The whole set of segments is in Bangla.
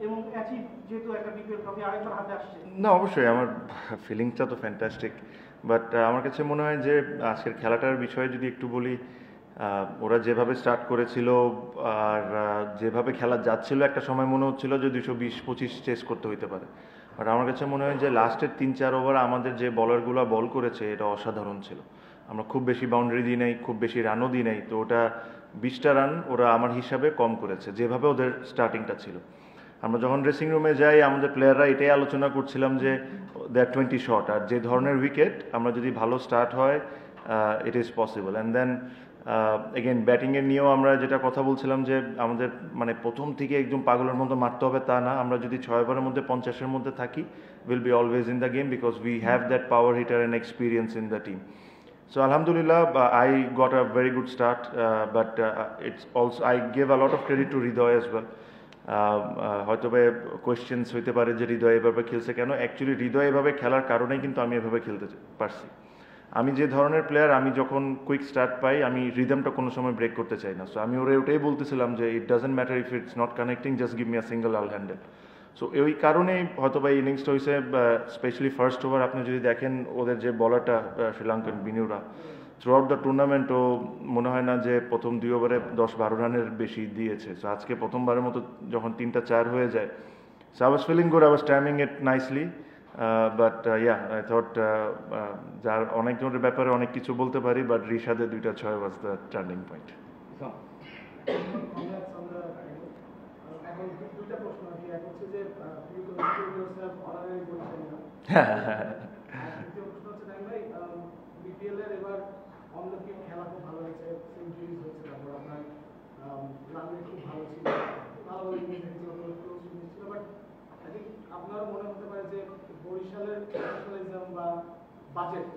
এবং অ্যাচিভ যেহেতু একটা বিপিএল ট্রফি আরেকবার হাতে আসছে? না, অবশ্যই আমার ফিলিংসটা তো ফ্যান্টাস্টিক, বাট আমার কাছে মনে হয় যে আজকের খেলাটার বিষয়ে যদি একটু বলি, ওরা যেভাবে স্টার্ট করেছিল আর যেভাবে খেলা যাচ্ছিল, একটা সময় মনে হচ্ছিল যে 220-25 চেস করতে হইতে পারে। বাট আমার কাছে মনে হয় যে লাস্টের 3-4 ওভার আমাদের যে বলারগুলো বল করেছে এটা অসাধারণ ছিল। আমরা খুব বেশি বাউন্ডারি দিই নাই, খুব বেশি রানও দিই নাই, তো ওটা 20টা রান ওরা আমার হিসাবে কম করেছে যেভাবে ওদের স্টার্টিংটা ছিল। আমরা যখন ড্রেসিং রুমে যাই আমাদের প্লেয়াররা এটাই আলোচনা করছিলাম যে দ্যাট 20 শট, আর যে ধরনের উইকেট আমরা যদি ভালো স্টার্ট হয় it is possible. And then again ব্যাটিংয়ের নিয়েও আমরা যেটা কথা বলছিলাম যে আমাদের মানে প্রথম থেকে একদম পাগলের মতো মারতে হবে তা না, আমরা যদি 6 ওভারের মধ্যে 50-এর মধ্যে থাকি will be always in the game because we have that power hitter and experience in the team. So Alhamdulillah, I got a very good start, but it's also I give a lot of credit to Hridoy as well. হয়তো কোয়েশ্চেন্স হইতে পারে যে হৃদয় এভাবে খেলছে কেন, অ্যাকচুয়ালি হৃদয় এভাবে খেলার কারণেই কিন্তু আমি এভাবে খেলতে পারছি। আমি যে ধরনের প্লেয়ার, আমি যখন কুইক স্টার্ট পাই আমি রিদমটা কোনো সময় ব্রেক করতে চাই না। সো আমি ওরা ওটাই বলতেছিলাম যে it doesn't matter if it's not connecting, just give me a single Al handle. So ওই কারণেই হয়তো বা ইনিংসটা হয়েছে, স্পেশালি ফার্স্ট ওভার আপনি যদি দেখেন ওদের যে বলারটা Sri Lankan Binura throughout the tournament, ও মনে হয় না যে প্রথম 2 ওভারে 10-12 রানের বেশি দিয়েছে। সো আজকে প্রথমবারের মতো যখন 3টা 4 হয়ে যায়, so I was feeling good, I was timing it nicely, but yeah I thought যার অনেক জনের ব্যাপারে অনেক কিছু বলতে পারি, বাট রিশাদের 2টা 6 ওয়াজ দ্য টার্নিং পয়েন্ট। এখন দুইটা প্রশ্ন আছে, এক হচ্ছে যে অনারারি বলছেন না, দ্বিতীয় প্রশ্ন হচ্ছে নাইম ভাই, বিপিএল এর এবার অন দ্য ফিল্ড খেলা খুব ভালো হয়েছে, সেঞ্চুরিজ হচ্ছে, তারপর আপনার রান খুব ভালো ছিল, ভালোভাবে ছিল, বাট আই থিঙ্ক আপনার মনে হতে পারে যে বরিশালের প্রফেশনালিজম বা budget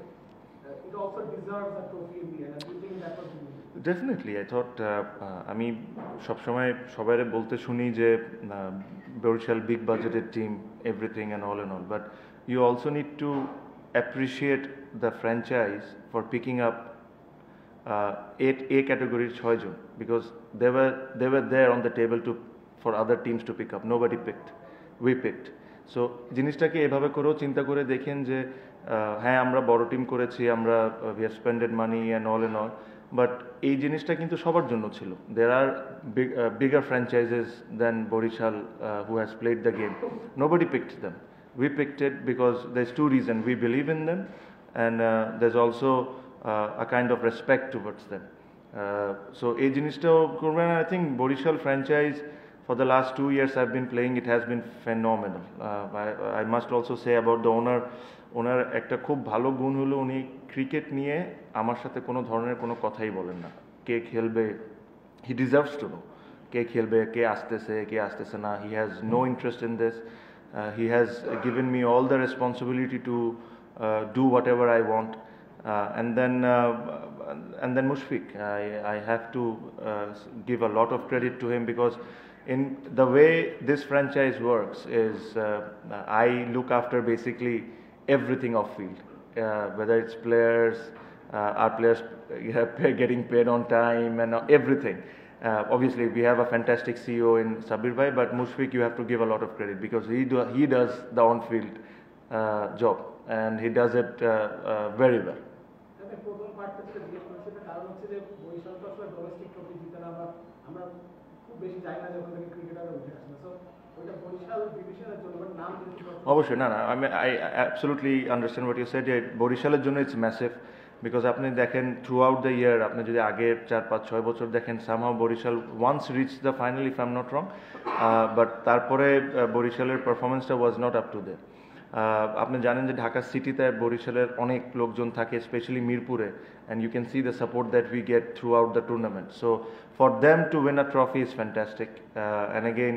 it also deserves a trophy in the end, and do you think that was definitely I thought, আমি সবসময় সবাই বলতে শুনি যে Barishal big budgeted team, everything and all, but you also need to appreciate the franchise for picking up A category 6 জন, because they were there on the table to for other teams to pick up. Nobody picked, we picked. So জিনিসটাকে এভাবে করেও চিন্তা করে দেখেন যে হ্যাঁ আমরা বড় টিম করেছি, আমরা we have spended money and all, but এই জিনিসটা কিন্তু সবার জন্য ছিল। There are bigger franchises then Barishal who has played the game, nobody picked them, we picked it because there is 2 reasons, we believe in them and there is also a kind of respect towards them. So এই জিনিসটাও করবেন। I think Barishal franchise for the last 2 years I've been playing, it has been phenomenal. I must also say about the owner, ওনার একটা খুব ভালো গুণ হলো উনি ক্রিকেট নিয়ে আমার সাথে কোনো ধরনের কোনো কথাই বলেন না। কে খেলবে, he deserves to know কে খেলবে, কে আসতেছে না, he has no interest in this. He has given me all the responsibility to do whatever I want. And then Mushfiq, I have to give a lot of credit to him, because in the way this franchise works is I look after basically everything off field, whether it's players, our players getting paid on time and everything. Obviously we have a fantastic CEO in Sabir Bhai, but Mushfiq you have to give a lot of credit because he does the on-field job and he does it very well. প্রথম পার্টটা যেটা জিজ্ঞেস করেছি, কারণ হচ্ছে যে বরিশাল তো আসলে ডোমেস্টিক ট্রফি জিতে না, আমরা খুব বেশি যাই না যখন থেকে ক্রিকেটাররা উঠে আসে না, সো ওইটা বরিশাল ডিভিশনের জন্য নাম অবশ্যই না I absolutely understand what you said. বরিশালের জন্য ইটস ম্যাসিভ, বিকজ আপনি দেখেন থ্রু আউট দ্য ইয়ার, আপনি যদি আগের 4-5-6 বছর দেখেন, somehow Barishal once reach the final if I am not wrong, but তারপরে বরিশালের পারফরমেন্সটা was not up to there. আপনি জানেন যে ঢাকা সিটিতে বরিশালের অনেক লোকজন থাকে, স্পেশালি মিরপুরে, and you can see the support that we get throughout the tournament. So for them to win a trophy is fantastic, and again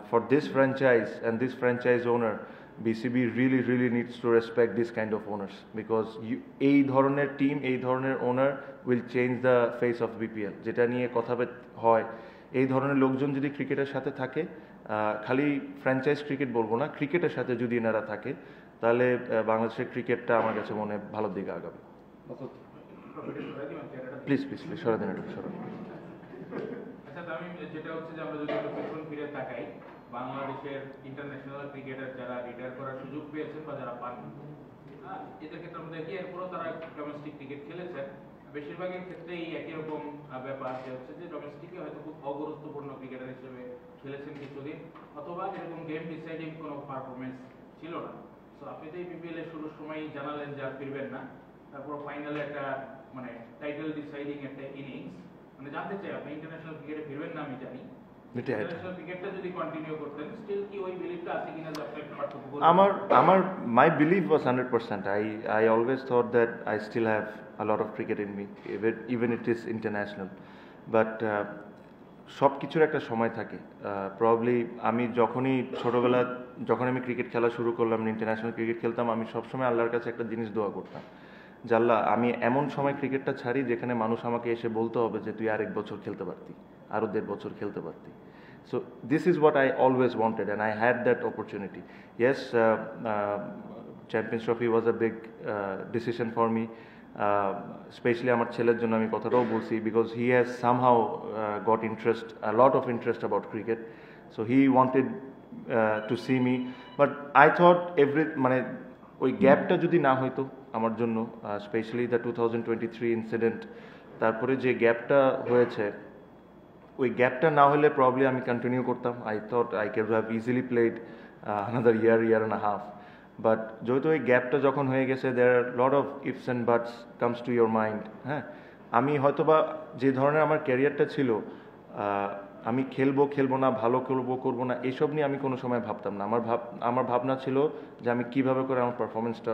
for this franchise and this franchise owner, BCB really needs to respect this kind of owners, because এই ধরনের টিম, এই ধরনের ওনার will change the face of BPL, যেটা নিয়ে কথা হয়। এই ধরনের লোকজন যদি ক্রিকেটের সাথে থাকে, খালি ফ্র্যাঞ্চাইজ ক্রিকেট বলবো না, ক্রিকেটের সাথে যদি এনারা থাকে, তাহলে বাংলাদেশের ক্রিকেটটা আমার কাছে মনে ভালো দিকে আগাবে। প্লিজ সরাদিন একটু সরাদিন। আচ্ছা, আমি যেটা হচ্ছে যে আমরা যদি পেছন ফিরে তাকাই, বাংলাদেশের ইন্টারন্যাশনাল ক্রিকেটার যারা রিটায়ার করার সুযোগ পেয়েছেন বা যারা পান, এদের ক্ষেত্রে আমরা দেখি এরপরও তারা ডোমেস্টিক ক্রিকেট খেলেছেন। বেশিরভাগের ক্ষেত্রেই একই রকম ব্যাপার যে হচ্ছে যে ডোমেস্টিকে হয়তো খুব অগুরুত্বপূর্ণ ক্রিকেটার হিসেবে খেলেছেন কিছুদিন, অথবা এরকম গেম ডিসাইডিং কোনো পারফরমেন্স ছিল না। তো আপনি তো এই বিপিএল এর শুরুর সময় জানালেন যে আর ফিরবেন না, তারপর ফাইনালে একটা মানে টাইটেল ডিসাইডিং একটা ইনিংস, মানে জানতে চাই আপনি ইন্টারন্যাশনাল ক্রিকেটে ফিরবেন না আমি জানি, ইন্টারন্যাশনাল ক্রিকেটটা যদি কন্টিনিউ করতেন স্টিল কি ওই বিলিভটা আছে কিনা যে আপনি একটা পার্থক্য করবেন? আমার my belief was 100%. I always thought that I still have a lot of cricket in me, even it is international. But সব কিছুর একটা সময় থাকে। প্রবাবলি আমি যখনই ছোটোবেলা যখন আমি ক্রিকেট খেলা শুরু করলাম, ইন্টারন্যাশনাল ক্রিকেট খেলতাম, আমি সবসময় আল্লাহর কাছে একটা জিনিস দোয়া করতাম যে আল্লাহ, আমি এমন সময় ক্রিকেটটা ছাড়ি যেখানে মানুষ আমাকে এসে বলতে হবে যে তুই আরেক বছর খেলতে পারতি, আরও 1.5 বছর খেলতে পারতি। So this is what I always wanted, and I had that opportunity. Yes, Champions Trophy was a big decision for me. Especially আমার ছেলের জন্য আমি কথাটাও বলছি, because he has somehow got a lot of interest about cricket, so he wanted to see me, but I thought মানে ওই গ্যাপটা যদি না হইতো আমার জন্য, স্পেশালি দ্য 2023 ইনসিডেন্ট, তারপরে যে গ্যাপটা হয়েছে, ওই গ্যাপটা না হলে প্রবলি আমি কন্টিনিউ করতাম। I thought I can have easily played another year and a half, but যেহেতু ওই গ্যাপটা যখন হয়ে গেছে, there are lot of ifs and buts comes to your mind. হ্যাঁ, আমি হয়তোবা যে ধরনের আমার ক্যারিয়ারটা ছিল, আমি খেলবো না, ভালো করবো না, এইসব নিয়ে আমি কোনো সময় ভাবতাম না। আমার ভাবনা ছিল যে আমি কীভাবে করে আমার পারফরমেন্সটা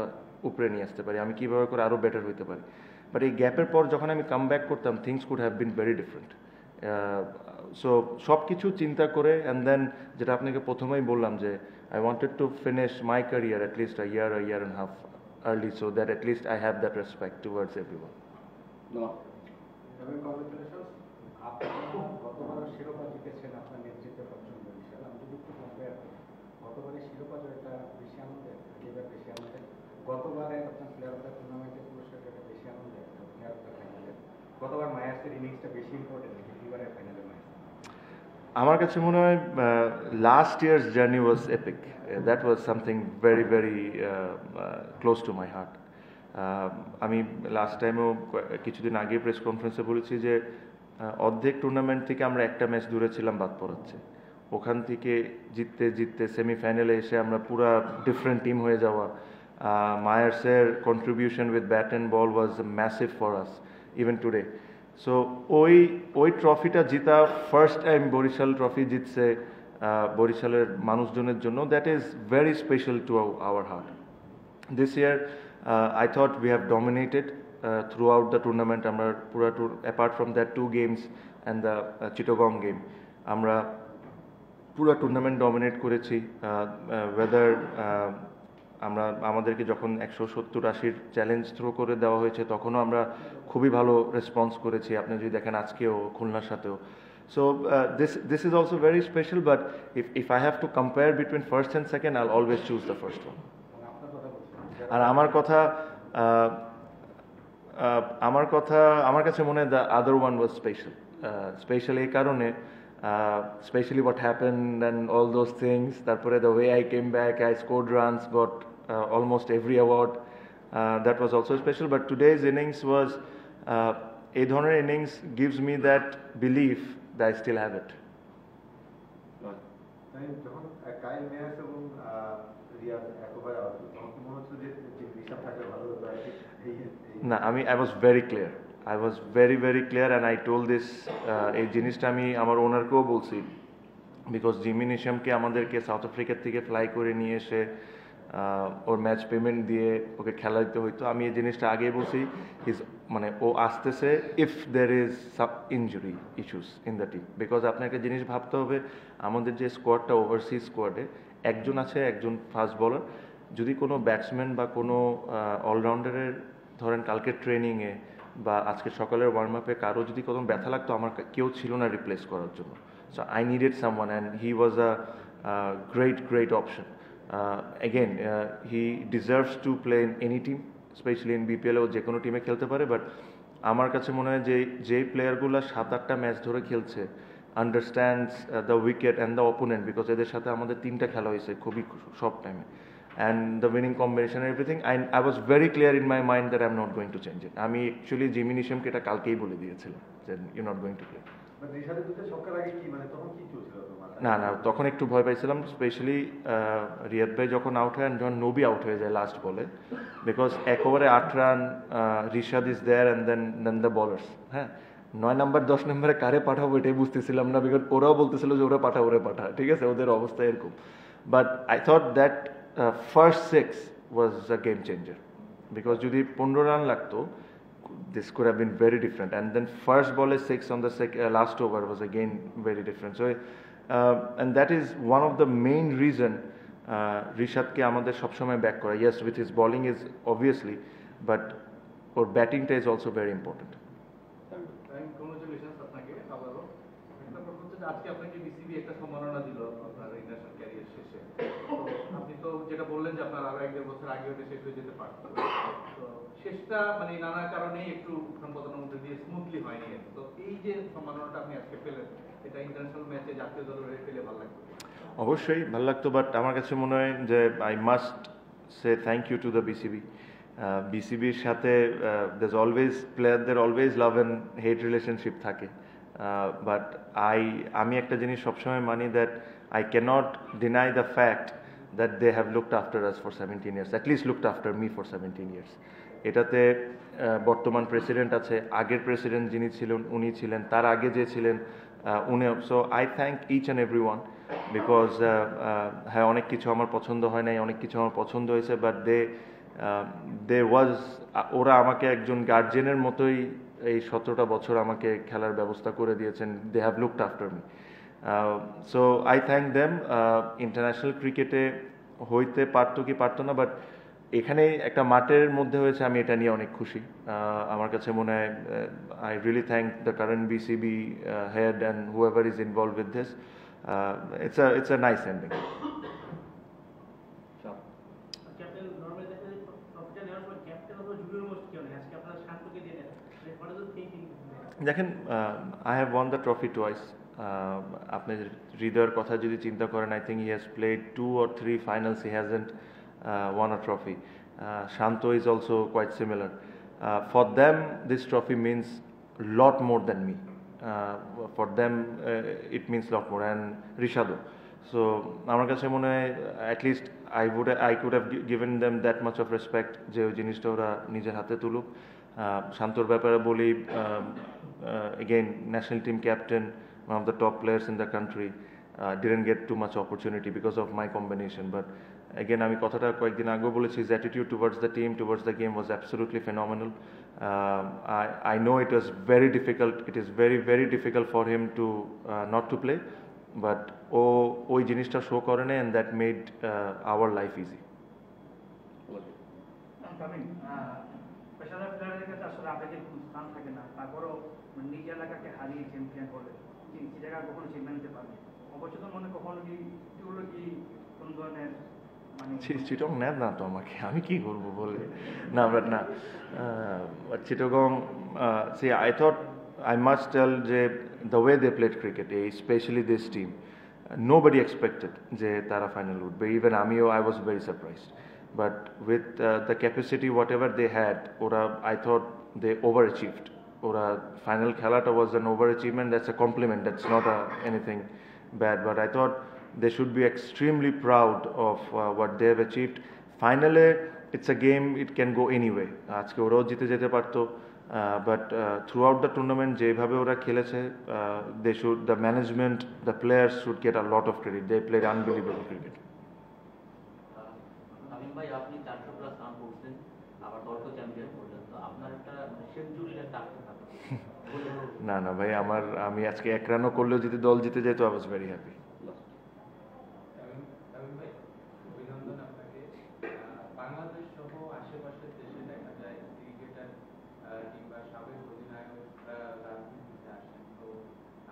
উপরে নিয়ে আসতে পারি, আমি কীভাবে করে আরও বেটার হইতে পারি। বাট এই গ্যাপের পর যখন আমি কাম ব্যাক করতাম, things could have been very different. So সব কিছু চিন্তা করে, অ্যান্ড দেন যেটা আপনাকে প্রথমেই বললাম যে I wanted to finish my career at least a year and a half early, so that at least I have that respect towards everyone. No. Congratulations. আপনারা গতবার শিরোপা জিতেছেন আপনার নেতৃত্বে প্রথম বরিশাল। আমি যদি একটু কম্পেয়ার করি, গতবারের শিরোপা জয়টা বেশি আনন্দের, এবার বেশি আনন্দের। গতবারে আপনার প্লেয়ার অফ দ্য টুর্নামেন্টের পুরস্কারটা বেশি আনন্দের, প্লেয়ার অফ দ্য ফাইনালে। গতবার মায়াসের ইনিংসটা বেশি ইম্পর্টেন্ট, এবারের ফাইনালে মায়াস। আমার কাছে মনে হয় last years journey was epic. That was something very very close to my heart. আমি লাস্ট টাইমেও কিছুদিন আগে প্রেস কনফারেন্সে বলেছি যে অর্ধেক টুর্নামেন্ট থেকে আমরা একটা ম্যাচ দূরে ছিলাম বাদ পড়াচ্ছে, ওখান থেকে জিততে সেমিফাইনালে এসে আমরা পুরা ডিফারেন্ট টিম হয়ে যাওয়া। মায়ার্সের contribution with bat and ball was massive for us even today. So ওই ট্রফিটা জিতা, ফার্স্ট টাইম বরিশাল ট্রফি জিতছে বরিশালের মানুষজনের জন্য, that is very special to our heart. This year I thought we have dominated throughout the tournament. আমরা পুরা apart from that 2 games and the Chittagong game, আমরা পুরো টুর্নামেন্ট ডমিনেট করেছি। ওয়েদার আমাদেরকে যখন 170-80 চ্যালেঞ্জ থ্রো করে দেওয়া হয়েছে, তখনও আমরা খুবই ভালো রেসপন্স করেছি। আপনি যদি দেখেন আজকেও খুলনার সাথেও। So this is also very special, but if I have to compare between first and second, I always choose the first one. আর আমার কাছে মনে হয় the other one was special এই কারণে, especially what happened and all those things. Tarpore the way I came back, I scored runs, got almost every award. That was also special. But today's innings was a dhorner innings gives me that belief that I still have it. যখন কাইল মেয়ার্স এবং রিয়াদ একবারে আউট, তখন কি মনে হচ্ছে যে ঋষভ থাকলে ভালো হতো? না, I was very clear. I was very very clear, and I told this এই জিনিসটা আমি আমার ওনারকেও বলছি, বিকজ জিমি নিশামকে আমাদেরকে সাউথ আফ্রিকার থেকে ফ্লাই করে নিয়ে এসে ওর ম্যাচ পেমেন্ট দিয়ে ওকে খেলা দিতে হইতো। আমি এই জিনিসটা আগেই বলছি, মানে ও আসতেছে if there is injury issues in the team, because আপনাকে জিনিস ভাবতে হবে, আমাদের যে স্কোয়াডটা ওভারসিজ স্কোয়াডে একজন আছে, একজন ফাস্ট বলার, যদি কোনো ব্যাটসম্যান বা কোনো অলরাউন্ডারের ধরেন কালকে ট্রেনিংয়ে বা আজকে সকালের ওয়ার্ম আপে কারো যদি কোনো ব্যথা লাগতো, আমার কেউ ছিল না রিপ্লেস করার জন্য। So I needed someone, and he was a great option. Again he deserves to play in any team, specially in BPL. ও যে কোনো টিমে খেলতে পারে, বাট আমার কাছে মনে হয় যে প্লেয়ারগুলো 7-8টা ম্যাচ ধরে খেলছে, understands the wicket and the opponent, because এদের সাথে আমাদের 3টা খেলা হয়েছে খুবই short time, and the winning combination everything, I was very clear in my mind that I am not going to change it. আমি অ্যাকচুয়ালি জিমি নিশামকে এটা কালকেই বলে দিয়েছিলাম যে you not going to play. রিশাদের দুটো ছক্কার আগে কি মানে তখন কি চলছিল তোমার? না না, তখন একটু ভয় পাইছিলাম, স্পেশালি রিয়াদ ভাই যখন আউট হয়, যখন নবী আউট হয়ে যায় লাস্ট বলে, বিকজ 1 ওভারে 8 run, Rishad is there and then the bowlers. হ্যাঁ, 9 নাম্বার 10 নম্বরে কারে পাঠাবো এটাই বুঝতেছিলাম না, বিকজ ওরাও বলতেছিল যে ওরা পাঠা, ঠিক আছে, ওদের অবস্থা এরকম। But I thought that first 6 was a game changer, because যদি 15 রান লাগতো, this could have been very different, and then first ball is 6 on the last over was again very different. So and that is one of the main reason Rishad ke amader sob shomoy back kora, yes with his bowling is obviously, but or batting ta is also very important. Congratulations আপনাকে আবারও। একটা প্রশ্ন হচ্ছে যে আজকে আপনাকে বিসিবি একটা সম্মাননা দিল আপনার ইন্টারন্যাশনাল ক্যারিয়ার শেষে, তো আপনি তো যেটা বললেন যে আপনার আরো 1-1.5 বছর আগে ওটা শেষ হয়ে যেতে পারত, তো শেষটা মানে নানা কারণে একটু উত্থান পতনের মধ্যে দিয়ে স্মুথলি হয়নি। তো এই যে সম্মাননাটা আপনি আজকে পেলেন, এটা ইন্টারন্যাশনাল ম্যাচে জাতীয় দলের হয়ে পেলে ভালো লাগবে? অবশ্যই ভালো লাগতো, বাট আমার কাছে মনে হয় যে I must say thank you to the BCB. বিসিবির সাথে there's always প্লেয়ারদের always love and hate relationship থাকে, বাট আমি একটা জিনিস সবসময় মানি that I can't deny the fact that they have looked after us for 17 years, at least looked after me for 17 years। এটাতে বর্তমান প্রেসিডেন্ট আছে, আগের প্রেসিডেন্ট যিনি ছিলেন উনি ছিলেন, তার আগে যে ছিলেন উনি। So I thank each and every one, because হ্যাঁ অনেক কিছু আমার পছন্দ হয় নাই, অনেক কিছু আমার পছন্দ হয়েছে, বাট দে ওয়াজ, ওরা আমাকে একজন গার্জেনের মতোই এই 17টা বছর আমাকে খেলার ব্যবস্থা করে দিয়েছেন। They have looked after me, so I thank them. International ক্রিকেটে হইতে পারতো কি পারতো না, বাট এখানে একটা মাঠের মধ্যে হয়েছে, আমি এটা নিয়ে অনেক খুশি। আমার কাছে মনে হয় I really thank the current BCB head and whoever is involve with this. It's a nice ending. Captain normally দেখা যায় ট্রফিটা নেওয়ার পর ক্যাপ্টেন অথবা জুনিয়র মোস্ট কেউ নেই, আজকে আপনারা শান্তকে দিয়ে নেন, হোয়াট ইজ দ্য থিংকিং? দেখেন, I have one the trophy twice. আপনি হৃদয়ের কথা যদি চিন্তা করেন, I think he has played 2 or 3 finals, he hasn't won a trophy. Shanto is also quite similar. For them, this trophy means lot more than me. For them, it means lot more, and Rishado. So, আমার কাছে মনে হয় at least I could have given them that much of respect যে ওই জিনিসটা ওরা নিজের হাতে তুলুক। শান্তর ব্যাপারে বলি, again, national team captain, one of the top players in the country, didn't get too much opportunity because of my combination, but again আমি কথাটা কয়েকদিন আগেও বলেছি, his attitude towards the team, towards the game was absolutely phenomenal. I know it was very difficult, it is very very difficult for him to not to play, but ওই জিনিসটা শো করে না, and that made our life easy. পেশাদার প্লেয়ারের কাছে আসলে আবেগের কোনো স্থান থাকে না, তারপরেও নিজ এলাকাকে হারিয়ে চ্যাম্পিয়ন করলে যে জায়গায় কখনো চ্যাম্পিয়ন নিতে পারবে, অবচেতন মনে কখনো কি এগুলো কি কোন ধরনের চিটং নেন না তো আমাকে, আমি কি করবো বলে। না বাট না, Chittagong, see I thought I must tell যে the way they played cricket, specially this team, nobody expected যে তারা ফাইনাল উঠবে, ইভেন আমিও, I was very surprised, but with the capacity whatever they had, ওরা I thought they overachieved. ওরা ফাইনাল খেলাটা was an overachievement, that's a compliment, that's not anything bad, but I thought they should be extremely proud of what they have achieved. Finally, it's a game, it can go anyway. আজকে ওরাও জিতে যেতে পারতো, but throughout the tournament যেভাবে ওরা খেলেছে, they should, the management, the players should get a lot of credit. They played unbelievable cricket. আমিন ভাই, আপনি 400+ রান করছেন, আবার দলকে চ্যাম্পিয়ন করলেন, তো আপনার একটা সেঞ্চুরির টার্গেট থাকে? না না ভাই, আমি আজকে 1 রানও করলেও যদি দল জিতে যেত, I was very happy. অভিনন্দন আপনাকে। বাংলাদেশ সহ আশেপাশের দেশে দেখা যায় ক্রিকেটার কিংবা সাবেক অধিনায়ক রাজনীতিতে আসেন, তো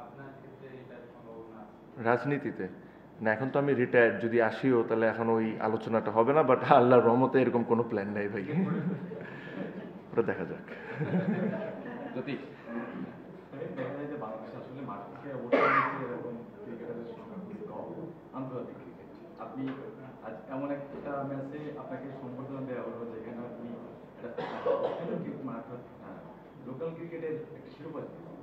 আপনার ক্ষেত্রে এটার সম্ভাবনা আছে? রাজনীতিতে না, এখন তো আমি রিটায়ার্ড, যদি আসিও তাহলে এখন ওই আলোচনাটা হবে না, বাট আল্লাহর রহমতে এরকম কোনো প্ল্যান নেই ভাই, ওটা দেখা যাক। দেখা যায় যে বাংলাদেশ আসলে মাঠ থেকে অবসর নিতে আপনি আজ এমন একটা ম্যাচে আপনাকে সম্বর্ধনা দেওয়া হলো যেখানে আপনি লোকাল ক্রিকেটের একটা শিরোপা জিতেছেন।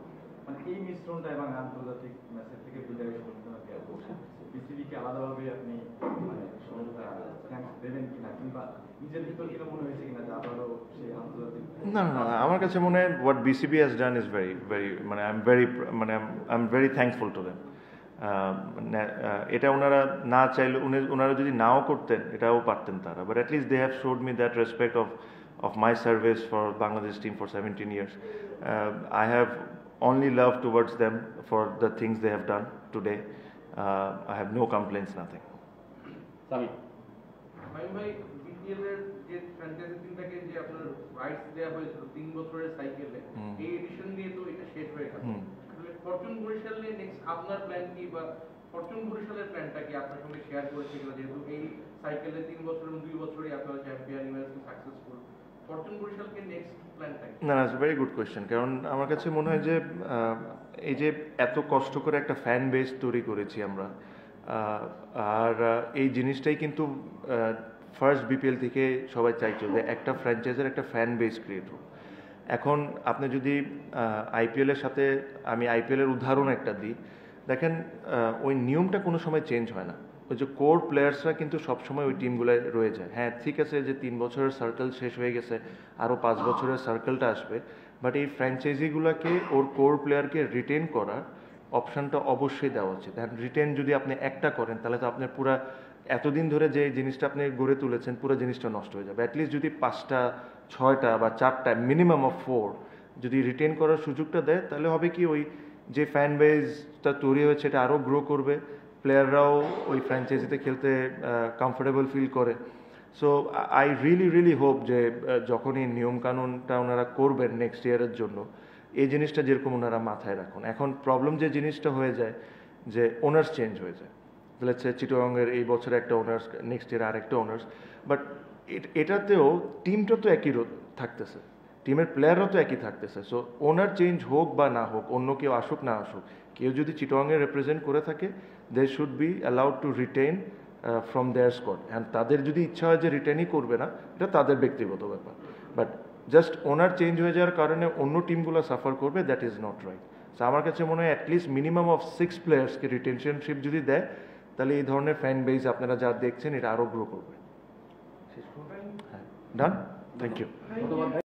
মানে এই মিশ্রণটা এবং আন্তর্জাতিক ম্যাচের থেকে বিদায় সম্বর্ধনা দেওয়া বিসিবিকে আলাদাভাবে আপনি মানে থ্যাঙ্কস দেবেন কিনা, কিংবা নিজের ভিতর কিনা মনে হয়েছে কিনা যে আবারও সেই আন্তর্জাতিক না না না, আমার কাছে মনে হয় what BCB has done is very মানে I am very thankful to them. এটা ওনারা না চাইলে ওনারা যদি নাও করতেন এটাও পারতেন তারা, but at least they have showed me that respect of my service for Bangladesh team for 17 years. I have only love towards them for the things they have done today. I have no complaints, nothing. ভাই বিপিএল এর যে ফ্র্যাঞ্চাইজি টিমটাকে যে আপনার রাইটস দেওয়া হয়েছিল 3 বছরের সাইকেলে, এই এডিশন দিয়ে তো এটা শেষ হয়ে গেল। আসলে ফরচুন বরিশালে নেক্সট আপনার প্ল্যান কি, বা ফরচুন বরিশালের প্ল্যানটা কি আপনার সঙ্গে শেয়ার করেছে কিনা, যেহেতু এই সাইকেলে 3 বছর এবং 2 বছরই আপনারা চ্যাম্পিয়ন ইউএসএ সাকসেসফুল, ফরচুন বরিশালকে নেক্সট প্ল্যানটা কি? না, ইটস ভেরি গুড কোয়েশ্চেন। কারণ আমার কাছে মনে হয় যে এই যে এত কষ্ট করে একটা ফ্যান বেস তৈরি করেছি আমরা, আর এই জিনিসটাই কিন্তু ফার্স্ট বিপিএল থেকে সবাই চাইছিল যে একটা ফ্র্যাঞ্চাইজের একটা ফ্যান বেস ক্রিয়েট হোক। এখন আপনি যদি আইপিএলের সাথে, আমি আইপিএলের উদাহরণ একটা দিই, দেখেন ওই নিয়মটা কোনো সময় চেঞ্জ হয় না। ওই যে কোর প্লেয়ার্সরা কিন্তু সবসময় ওই টিমগুলোয় রয়ে যায়। হ্যাঁ ঠিক আছে যে 3 বছরের সার্কেল শেষ হয়ে গেছে, আরও 5 বছরের সার্কেলটা আসবে, বাট এই ফ্র্যাঞ্চাইজিগুলোকে ওর কোর প্লেয়ারকে রিটেন করার অপশানটা অবশ্যই দেওয়া উচিত। আর রিটেন যদি আপনি একটা করেন তাহলে তো আপনার পুরা এতদিন ধরে যে জিনিসটা আপনি গড়ে তুলেছেন পুরো জিনিসটা নষ্ট হয়ে যাবে। অ্যাটলিস্ট যদি 5টা 6টা বা 4টা মিনিমাম অফ 4 যদি রিটেন করার সুযোগটা দেয়, তাহলে হবে কি ওই যে ফ্যান বেসটা তৈরি হয়েছে এটা আরও গ্রো করবে, প্লেয়াররাও ওই ফ্র্যাঞ্চাইজিতে খেলতে কমফোর্টেবল ফিল করে। সো আই রিয়েলি হোপ যে যখনই নিয়মকানুনটা ওনারা করবেন নেক্সট ইয়ারের জন্য, এই জিনিসটা যেরকম ওনারা মাথায় রাখুন। এখন প্রবলেম যে জিনিসটা হয়ে যায় যে ওনার্স চেঞ্জ হয়ে যায়, লেটস সে চিটাগংয়ের এই বছর একটা ওনার্স, নেক্সট ইয়ার আরেকটা ওনার্স, বাট এটাতেও টিমটা তো একই থাকতেছে, টিমের প্লেয়াররা তো একই থাকতেছে। সো ওনার চেঞ্জ হোক বা না হোক, অন্য কেউ আসুক না আসুক, কেউ যদি চিটাগংয়ে রিপ্রেজেন্ট করে থাকে, they should be allowed to retain from their squad. And তাদের যদি ইচ্ছা হয় যে রিটেনই করবে না, এটা তাদের ব্যক্তিগত ব্যাপার, বাট জাস্ট ওনার চেঞ্জ হয়ে যাওয়ার কারণে অন্য টিমগুলো সাফার করবে, that is not right. So আমার কাছে মনে হয় অ্যাটলিস্ট মিনিমাম অফ 6 প্লেয়ার্সকে রিটেনশনশিপ যদি দেয়, তাহলে এই ধরনের ফ্যান বেস আপনারা যা দেখছেন এটা আরও গ্রো করবে। হ্যাঁ, ডান, থ্যাংক ইউ।